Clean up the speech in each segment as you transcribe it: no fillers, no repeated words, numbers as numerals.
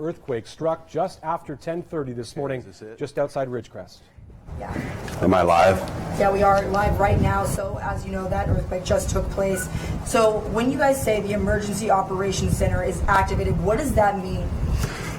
earthquake struck just after 10:30 this morning, just outside Ridgecrest. Yeah. Am I live? Yeah, we are live right now. So as you know, that earthquake just took place. So when you guys say the Emergency Operations Center is activated, what does that mean?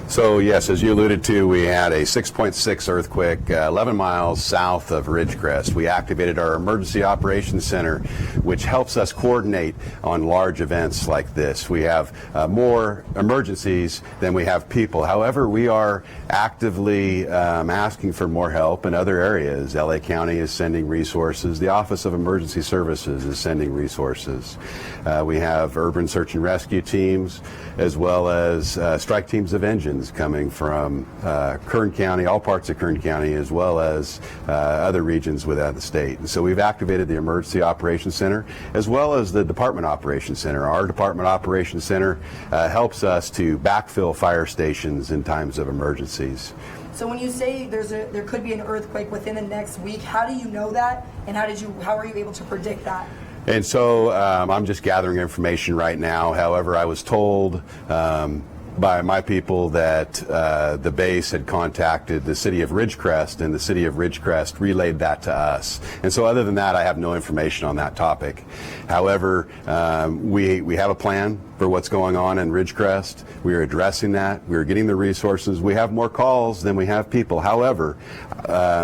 So yes, as you alluded to, we had a 6.6 earthquake 11 miles south of Ridgecrest. We activated our Emergency Operations Center, which helps us coordinate on large events like this. We have more emergencies than we have people. However, we are actively asking for more help in other areas. LA County is sending resources. The Office of Emergency Services is sending resources. We have urban search and rescue teams, as well as strike teams of engines coming from Kern County, all parts of Kern County, as well as other regions within the state. And so we've activated the Emergency Operations Center, as well as the Department Operations Center. Our Department Operations Center helps us to backfill fire stations in times of emergencies. So when you say there could be an earthquake within the next week, how do you know that, and how are you able to predict that? And so I'm just gathering information right now. However, I was told by my people that the base had contacted the city of Ridgecrest, and the city of Ridgecrest relayed that to us. And so other than that, I have no information on that topic. However, we have a plan for what's going on in Ridgecrest. We are addressing that. We are getting the resources. We have more calls than we have people. However,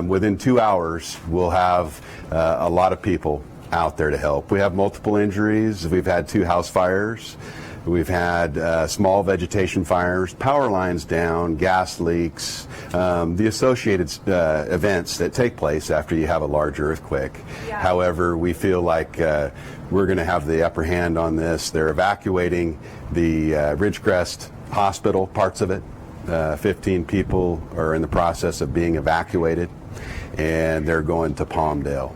within 2 hours, we'll have a lot of people out there to help. We have multiple injuries. We've had 2 house fires. We've had small vegetation fires, power lines down, gas leaks, the associated events that take place after you have a large earthquake. Yeah. However, we feel like we're going to have the upper hand on this. They're evacuating the Ridgecrest Hospital, parts of it. 15 people are in the process of being evacuated, and they're going to Palmdale.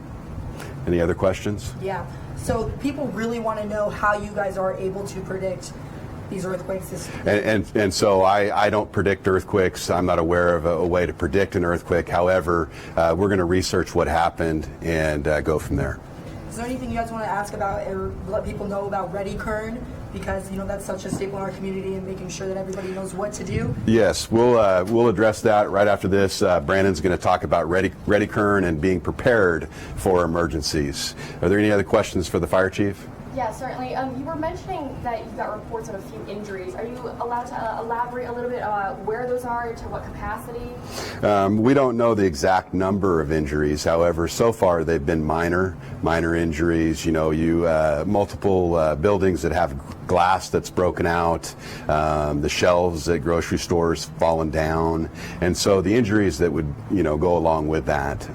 Any other questions? Yeah. So people really want to know how you guys are able to predict these earthquakes. And so I don't predict earthquakes. I'm not aware of a way to predict an earthquake. However, we're going to research what happened and go from there. Is there anything you guys want to ask about or let people know about Ready Kern? Because that's such a staple in our community, and making sure that everybody knows what to do. Yes, we'll address that right after this. Brandon's going to talk about Ready Kern and being prepared for emergencies. Are there any other questions for the fire chief? Yeah, certainly. You were mentioning that you got reports of a few injuries. Are you allowed to elaborate a little bit where those are, to what capacity? We don't know the exact number of injuries. However, so far they've been minor injuries. Multiple buildings that have glass that's broken out, the shelves at grocery stores fallen down, and so the injuries that would go along with that.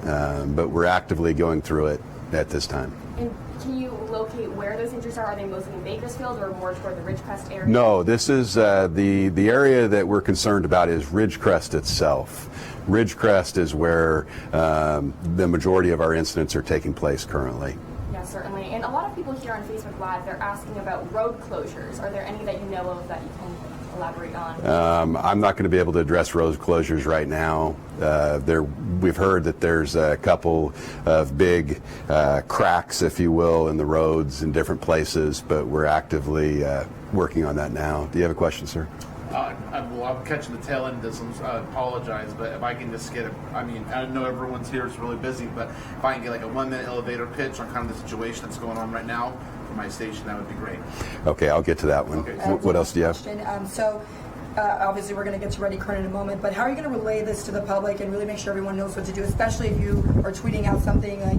But we're actively going through it at this time. And can you locate where those injuries are? Are they mostly in Bakersfield or more toward the Ridgecrest area? No, this is the area that we're concerned about is Ridgecrest itself. Ridgecrest is where the majority of our incidents are taking place currently. Yeah, certainly. And a lot of people here on Facebook Live, they're asking about road closures. Are there any that you know of that you can elaborate on? I'm not going to be able to address road closures right now. We've heard that there's a couple of big cracks, if you will, in the roads in different places, but we're actively working on that now. Do you have a question, sir? I'm catching the tail end of this. I apologize, but if I can just get I know everyone's here, it's really busy, but if I can get like a 1-minute elevator pitch on kind of the situation that's going on right now for my station, that would be great. Okay, I'll get to that one. Okay. What else do you have? Obviously, we're going to get to Ready Kern in a moment, but how are you going to relay this to the public and really make sure everyone knows what to do, especially if you are tweeting out something like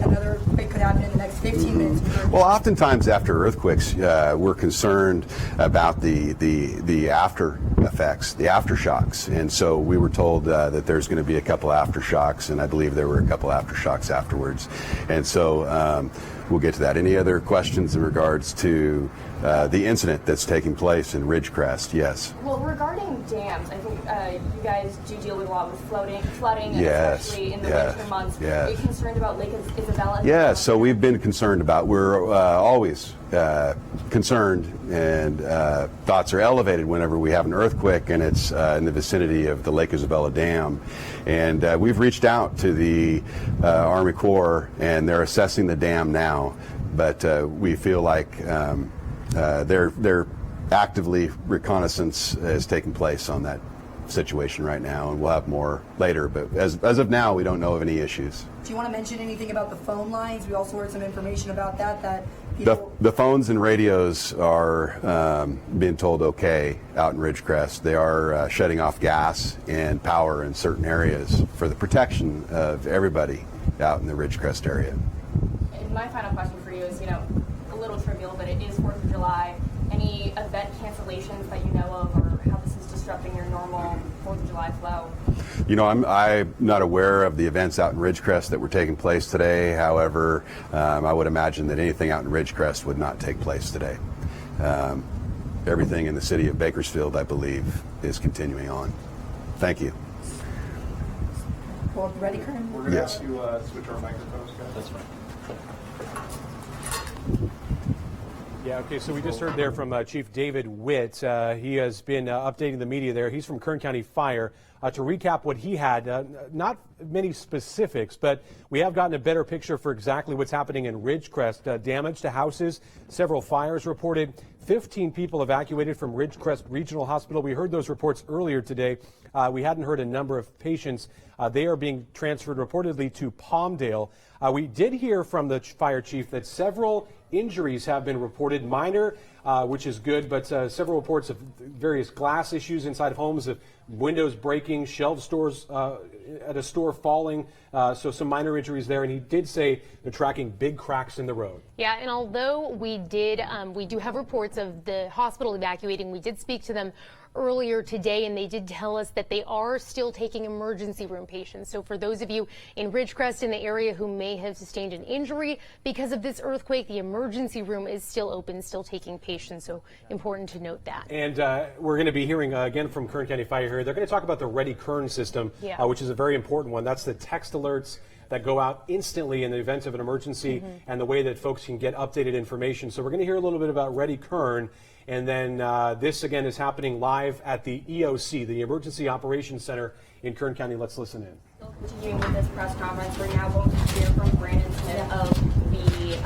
another earthquake could happen in the next 15 minutes? Well, oftentimes after earthquakes, we're concerned about the after effects, the aftershocks, and so we were told that there's going to be a couple aftershocks, and I believe there were a couple aftershocks afterwards, and so we'll get to that. Any other questions in regards to the incident that's taking place in Ridgecrest? Yes. Well, regarding dams, I think you guys do deal with a lot with flooding, yes, especially in the winter months. Yes. Are you concerned about Lake Isabella? Yeah, so we've been concerned about, we're always concerned, and thoughts are elevated whenever we have an earthquake and it's in the vicinity of the Lake Isabella Dam. And we've reached out to the Army Corps, and they're assessing the dam now, but we feel like they're actively reconnaissance is taking place on that situation right now, and we'll have more later. But as of now, we don't know of any issues. Do you want to mention anything about the phone lines? We also heard some information about that The phones and radios are being told okay out in Ridgecrest. They are shutting off gas and power in certain areas for the protection of everybody out in the Ridgecrest area. And my final question for you is, a little trivial, but it is 4th of July. Any event cancellations that you know of, or how this is disrupting your normal 4th of July flow? I'm not aware of the events out in Ridgecrest that were taking place today. However, I would imagine that anything out in Ridgecrest would not take place today. Everything in the city of Bakersfield, I believe, is continuing on. Thank you. Well, ready, Kern? We're going to Yes. have to switch our microphones, guys. That's fine. Yeah, okay, so we just heard there from Chief David Witt. He has been updating the media there. He's from Kern County Fire. To recap what he had, not many specifics, but we have gotten a better picture for exactly what's happening in Ridgecrest. Damage to houses, several fires reported, 15 people evacuated from Ridgecrest Regional Hospital. We heard those reports earlier today. We hadn't heard a number of patients. They are being transferred reportedly to Palmdale. We did hear from the fire chief that several injuries have been reported, minor, which is good, but several reports of various glass issues inside of homes, of windows breaking, shelf stores at a store falling, so some minor injuries there. And he did say they're tracking big cracks in the road. Yeah, and although we do have reports of the hospital evacuating, we did speak to them earlier today, and they did tell us that they are still taking emergency room patients. So for those of you in Ridgecrest in the area who may have sustained an injury because of this earthquake, the emergency room is still open, still taking patients. So important to note that. And we're going to be hearing again from Kern County Fire here. They're going to talk about the Ready Kern system, which is a very important one. That's the text alerts that go out instantly in the event of an emergency, and the way that folks can get updated information. So we're going to hear a little bit about Ready Kern. And then this, again, is happening live at the EOC, the Emergency Operations Center in Kern County. Let's listen in. Continuing with this press conference, we're now going to hear from Brandon Smith of the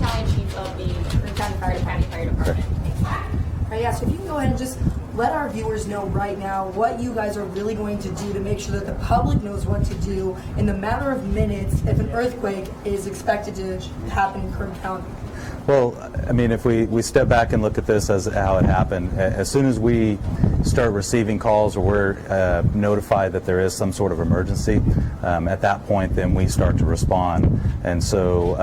battalion chief of the Kern County Fire Department. All right, yeah, so if you can go ahead and just let our viewers know right now what you guys are really going to do to make sure that the public knows what to do in the matter of minutes if an earthquake is expected to happen in Kern County. Well, I mean, if we step back and look at this as how it happened, as soon as we start receiving calls or we're notified that there is some sort of emergency, at that point then we start to respond. And so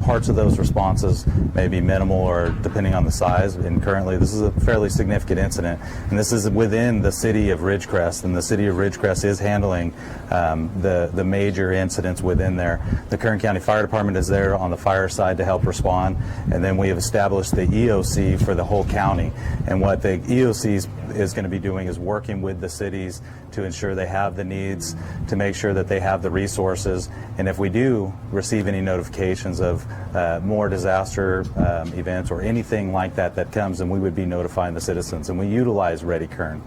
parts of those responses may be minimal or depending on the size. And currently this is a fairly significant incident. And this is within the city of Ridgecrest, and the city of Ridgecrest is handling the major incidents within there. The Kern County Fire Department is there on the fire side to help respond. And then we have established the EOC for the whole county. And what the EOC is going to be doing is working with the cities to ensure they have the needs, to make sure that they have the resources. And if we do receive any notifications of more disaster events or anything like that comes, then we would be notifying the citizens. And we utilize Ready Kern.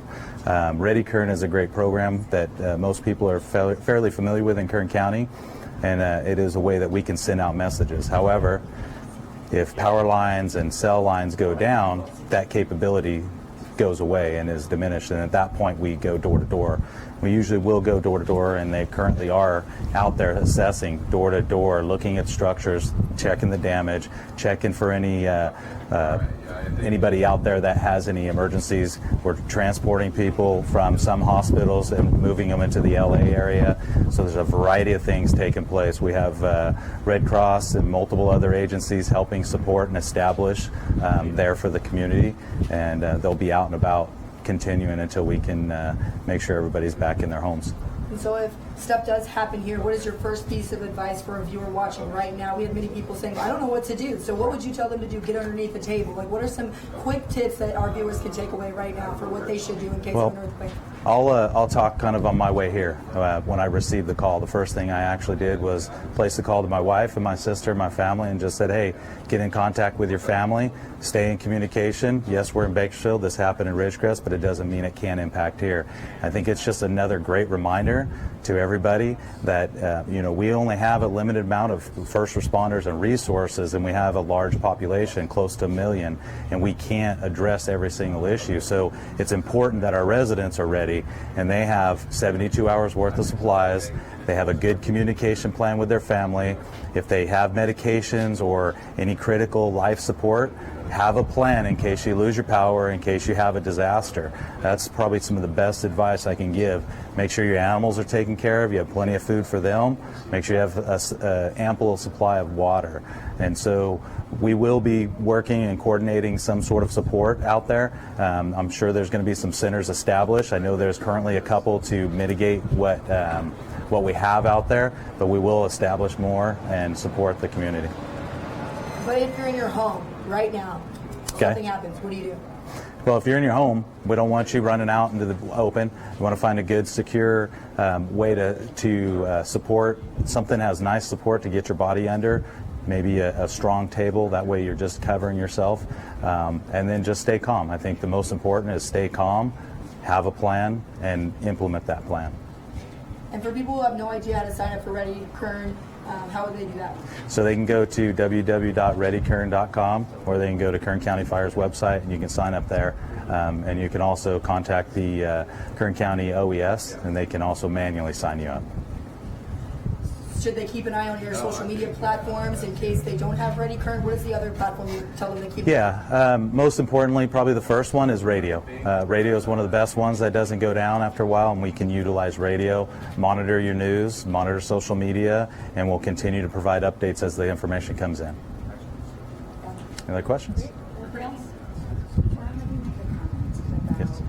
Ready Kern is a great program that most people are fairly familiar with in Kern County. And it is a way that we can send out messages. However, if power lines and cell lines go down, that capability goes away and is diminished, and at that point we go door to door. We usually will go door to door, and they currently are out there assessing door to door, looking at structures, checking the damage, checking for any anybody out there that has any emergencies. We're transporting people from some hospitals and moving them into the LA area. So there's a variety of things taking place. We have Red Cross and multiple other agencies helping support and establish there for the community, and they'll be out and about continuing until we can make sure everybody's back in their homes. And so if stuff does happen here, what is your first piece of advice for a viewer watching right now? We have many people saying, I don't know what to do. So what would you tell them to do? Get underneath the table. Like, what are some quick tips that our viewers can take away right now for what they should do in case of an earthquake? I'll talk kind of on my way here. When I received the call, the first thing I actually did was place the call to my wife and my sister and my family and just said, hey, get in contact with your family, stay in communication. Yes, we're in Bakersfield. This happened in Ridgecrest, but it doesn't mean it can't impact here. I think it's just another great reminder reminder to everybody that we only have a limited amount of first responders and resources, and we have a large population, close to 1 million, and we can't address every single issue. So it's important that our residents are ready, and they have 72 hours worth of supplies. They have a good communication plan with their family. If they have medications or any critical life support, have a plan in case you lose your power, in case you have a disaster. That's probably some of the best advice I can give. Make sure your animals are taken care of, you have plenty of food for them, make sure you have an ample supply of water. And so we will be working and coordinating some sort of support out there. I'm sure there's going to be some centers established. I know there's currently a couple to mitigate what we have out there, but we will establish more and support the community. But if you're in your home right now, something happens, what do you do? Well, if you're in your home, we don't want you running out into the open. We want to find a good, secure way to support, something that has nice support to get your body under, maybe a strong table, that way you're just covering yourself, and then just stay calm. I think the most important is stay calm, have a plan, and implement that plan. And for people who have no idea how to sign up for Ready Kern, how would they do that? So they can go to www.readykern.com, or they can go to Kern County Fire's website and you can sign up there. And you can also contact the Kern County OES, and they can also manually sign you up. Should they keep an eye on your social media platforms in case they don't have Ready Kern? What is the other platform you tell them to keep? Yeah, most importantly, probably the first one is radio. Radio is one of the best ones that doesn't go down after a while, and we can utilize radio, monitor your news, monitor social media, and we'll continue to provide updates as the information comes in. Any other questions? Yes.